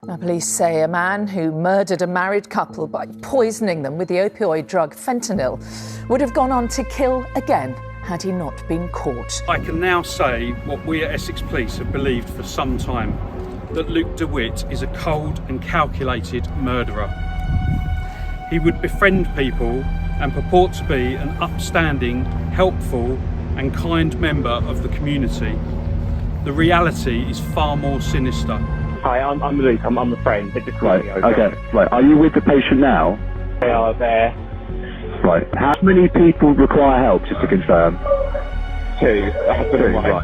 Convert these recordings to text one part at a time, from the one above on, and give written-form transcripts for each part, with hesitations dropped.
Now, police say a man who murdered a married couple by poisoning them with the opioid drug fentanyl would have gone on to kill again had he not been caught. I can now say what we at Essex Police have believed for some time, that Luke DeWitt is a cold and calculated murderer. He would befriend people and purport to be an upstanding, helpful and kind member of the community. The reality is far more sinister. Hi, I'm Luke. I'm a friend. They just called me over. Okay. Right. Are you with the patient now? They are there. Right. How many people require help, just to confirm? Two. Right.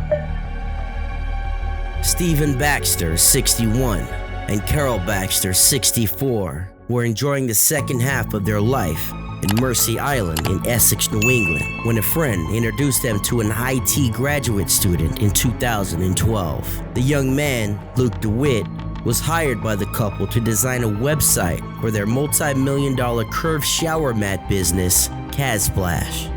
Stephen Baxter, 61, and Carol Baxter, 64, were enjoying the second half of their life in Mercy Island in Essex, New England, when a friend introduced them to an IT graduate student in 2012. The young man, Luke DeWitt, was hired by the couple to design a website for their multi-million-dollar curved shower mat business, Casplash.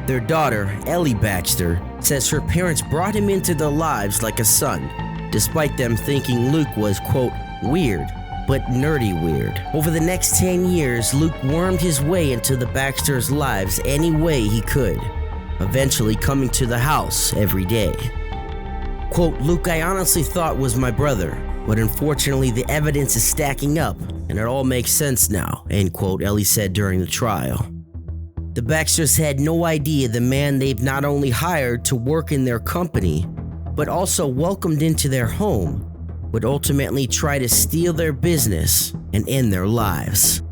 Their daughter, Ellie Baxter, says her parents brought him into their lives like a son, despite them thinking Luke was, quote, weird, but nerdy weird. Over the next 10 years, Luke wormed his way into the Baxters' lives any way he could, eventually coming to the house every day. Quote, Luke, I honestly thought was my brother, but unfortunately the evidence is stacking up and it all makes sense now, end quote, Ellie said during the trial. The Baxters had no idea the man they've not only hired to work in their company, but also welcomed into their home, would ultimately try to steal their business and end their lives.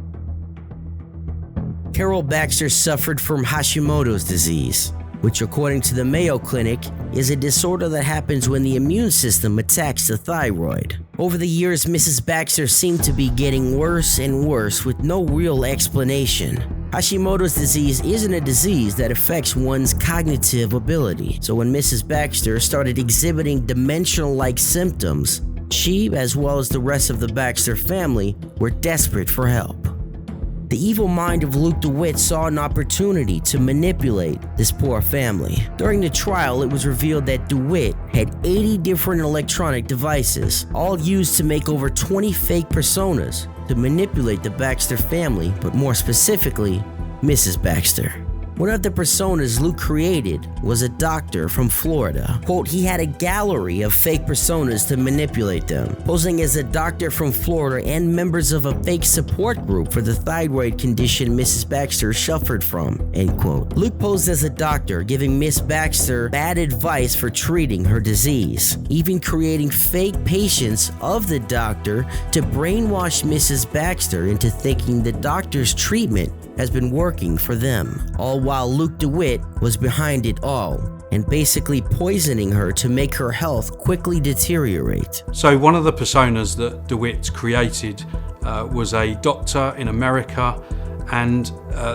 Carol Baxter suffered from Hashimoto's disease, which according to the Mayo Clinic is a disorder that happens when the immune system attacks the thyroid. Over the years, Mrs. Baxter seemed to be getting worse and worse with no real explanation. Hashimoto's disease isn't a disease that affects one's cognitive ability, so when Mrs. Baxter started exhibiting dementia-like symptoms, she, as well as the rest of the Baxter family, were desperate for help. The evil mind of Luke DeWitt saw an opportunity to manipulate this poor family. During the trial, it was revealed that DeWitt had 80 different electronic devices, all used to make over 20 fake personas to manipulate the Baxter family, but more specifically, Mrs. Baxter. One of the personas Luke created was a doctor from Florida. Quote, he had a gallery of fake personas to manipulate them, posing as a doctor from Florida and members of a fake support group for the thyroid condition Mrs. Baxter suffered from, end quote. Luke posed as a doctor, giving Miss Baxter bad advice for treating her disease, even creating fake patients of the doctor to brainwash Mrs. Baxter into thinking the doctor's treatment has been working for them, all while Luke DeWitt was behind it all and basically poisoning her to make her health quickly deteriorate. So one of the personas that DeWitt created was a doctor in America, and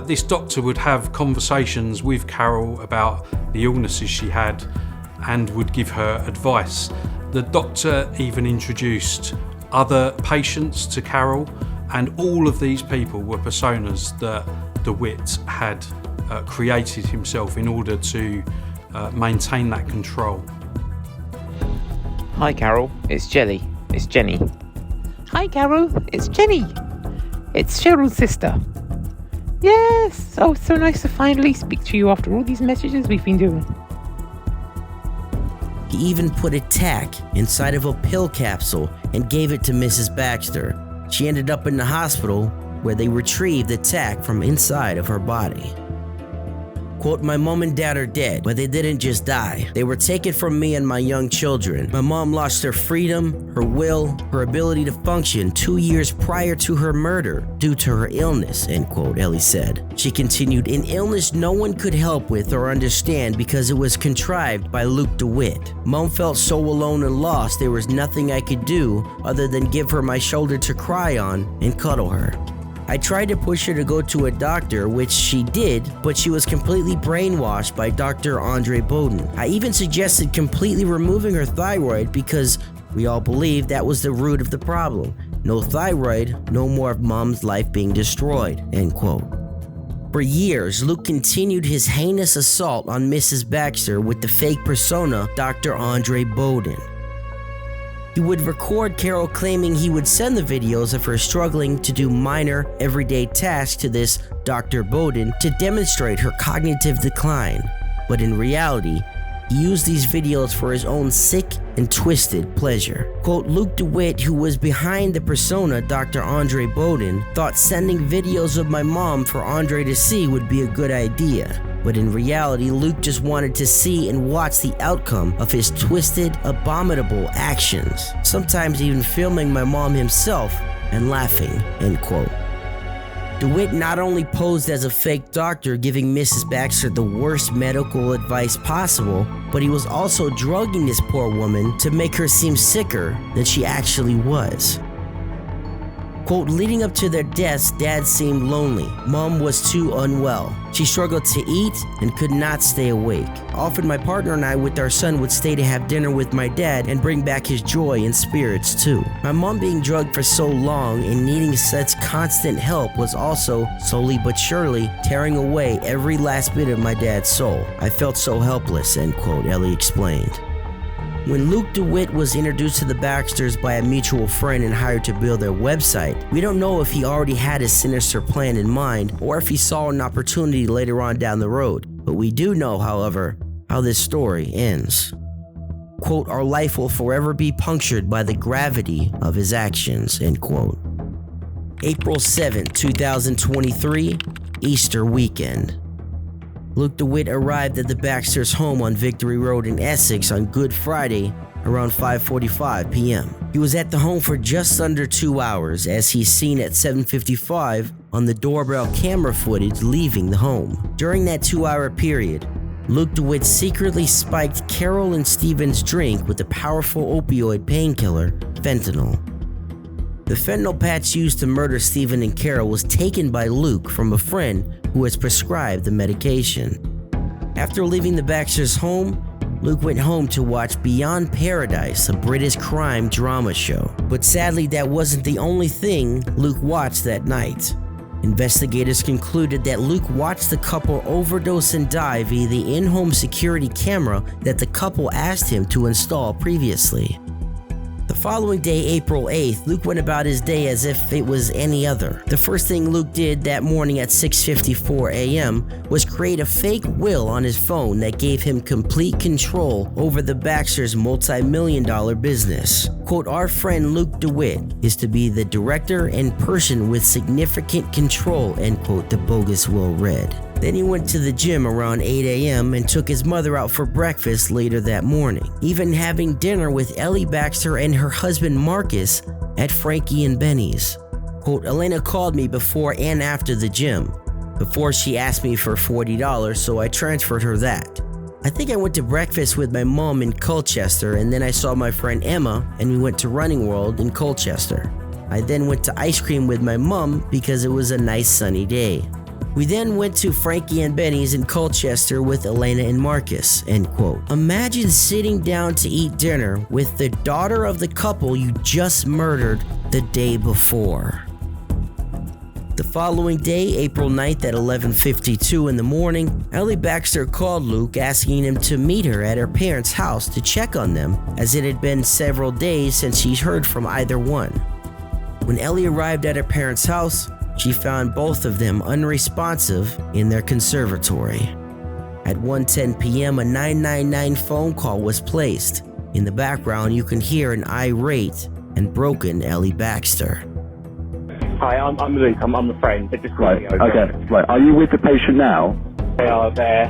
this doctor would have conversations with Carol about the illnesses she had and would give her advice. The doctor even introduced other patients to Carol, and all of these people were personas that DeWitt had created himself in order to maintain that control. Hi Carol, it's Jenny. Hi Carol, it's Jenny. It's Cheryl's sister. Yes, oh, it's so nice to finally speak to you after all these messages we've been doing. He even put a tack inside of a pill capsule and gave it to Mrs. Baxter. She ended up in the hospital where they retrieved the tack from inside of her body. Quote, my mom and dad are dead, but they didn't just die. They were taken from me and my young children. My mom lost her freedom, her will, her ability to function 2 years prior to her murder due to her illness, end quote, Ellie said. She continued, an illness no one could help with or understand because it was contrived by Luke DeWitt. Mom felt so alone and lost there was nothing I could do other than give her my shoulder to cry on and cuddle her. I tried to push her to go to a doctor, which she did, but she was completely brainwashed by Dr. Andre Bowden. I even suggested completely removing her thyroid because we all believed that was the root of the problem. No thyroid, no more of mom's life being destroyed, end quote. For years, Luke continued his heinous assault on Mrs. Baxter with the fake persona Dr. Andre Bowden. He would record Carol claiming he would send the videos of her struggling to do minor, everyday tasks to this Dr. Bowden to demonstrate her cognitive decline. But in reality, he used these videos for his own sick and twisted pleasure. Quote, Luke DeWitt, who was behind the persona Dr. Andre Bowden, thought sending videos of my mom for Andre to see would be a good idea. But in reality, Luke just wanted to see and watch the outcome of his twisted, abominable actions, sometimes even filming my mom himself and laughing, end quote. DeWitt not only posed as a fake doctor giving Mrs. Baxter the worst medical advice possible, but he was also drugging this poor woman to make her seem sicker than she actually was. Quote, leading up to their deaths, Dad seemed lonely. Mom was too unwell. She struggled to eat and could not stay awake. Often my partner and I with our son would stay to have dinner with my dad and bring back his joy and spirits too. My mom being drugged for so long and needing such constant help was also, slowly but surely, tearing away every last bit of my dad's soul. I felt so helpless, end quote, Ellie explained. When Luke DeWitt was introduced to the Baxters by a mutual friend and hired to build their website, we don't know if he already had a sinister plan in mind or if he saw an opportunity later on down the road. But we do know, however, how this story ends. Quote, our life will forever be punctured by the gravity of his actions, end quote. April 7, 2023, Easter weekend. Luke DeWitt arrived at the Baxters' home on Victory Road in Essex on Good Friday around 5:45 p.m. He was at the home for just under 2 hours as he's seen at 7:55 on the doorbell camera footage leaving the home. During that 2-hour period, Luke DeWitt secretly spiked Carol and Stephen's drink with the powerful opioid painkiller, fentanyl. The fentanyl patch used to murder Stephen and Carol was taken by Luke from a friend who was prescribed the medication. After leaving the Baxters' home, Luke went home to watch Beyond Paradise, a British crime drama show. But sadly, that wasn't the only thing Luke watched that night. Investigators concluded that Luke watched the couple overdose and die via the in-home security camera that the couple asked him to install previously. The following day, April 8th, Luke went about his day as if it was any other. The first thing Luke did that morning at 6:54 a.m. was create a fake will on his phone that gave him complete control over the Baxters' multi-million-dollar business. Quote, our friend Luke DeWitt is to be the director and person with significant control, end quote, the bogus will read. Then he went to the gym around 8 a.m. and took his mother out for breakfast later that morning, even having dinner with Ellie Baxter and her husband Marcus at Frankie and Benny's. Quote, Elena called me before and after the gym. Before she asked me for $40, so I transferred her that. I think I went to breakfast with my mom in Colchester, and then I saw my friend Emma and we went to Running World in Colchester. I then went to ice cream with my mom because it was a nice sunny day. We then went to Frankie and Benny's in Colchester with Elena and Marcus, end quote. Imagine sitting down to eat dinner with the daughter of the couple you just murdered the day before. The following day, April 9th at 11:52 in the morning, Ellie Baxter called Luke asking him to meet her at her parents' house to check on them, as it had been several days since she'd heard from either one. When Ellie arrived at her parents' house, she found both of them unresponsive in their conservatory. At 1:10 p.m., a 999 phone call was placed. In the background, you can hear an irate and broken Ellie Baxter. Hi, I'm Luke. I'm a friend. They're just Right, calling over. okay, right. Are you with the patient now? They are there.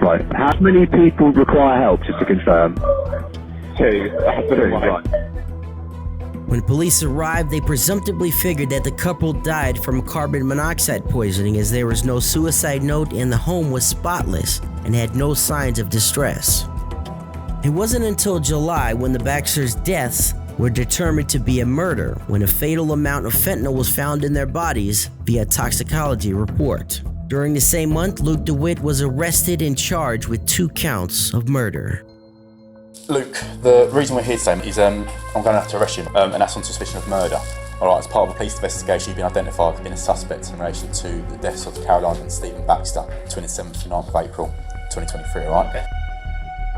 Right. How many people require help, just to confirm? 2. Right. When police arrived, they presumptively figured that the couple died from carbon monoxide poisoning, as there was no suicide note and the home was spotless and had no signs of distress. It wasn't until July when the Baxters' deaths were determined to be a murder, when a fatal amount of fentanyl was found in their bodies via toxicology report. During the same month, Luke DeWitt was arrested and charged with 2 counts of murder. Luke, the reason we're here today is I'm going to have to arrest you, and that's on suspicion of murder. Alright, as part of a police investigation, you've been identified as being a suspect in relation to the deaths of Caroline and Stephen Baxter between the 7th and 9th of April 2023, alright? Okay.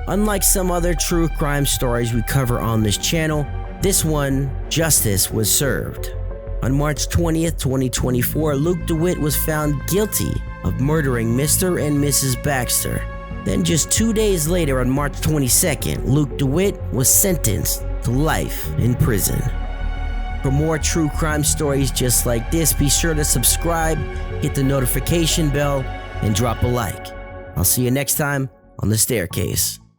Unlike some other true crime stories we cover on this channel, this one, justice was served. On March 20th, 2024, Luke DeWitt was found guilty of murdering Mr. and Mrs. Baxter. Then just 2 days later, on March 22nd, Luke DeWitt was sentenced to life in prison. For more true crime stories just like this, be sure to subscribe, hit the notification bell, and drop a like. I'll see you next time on The Staircase.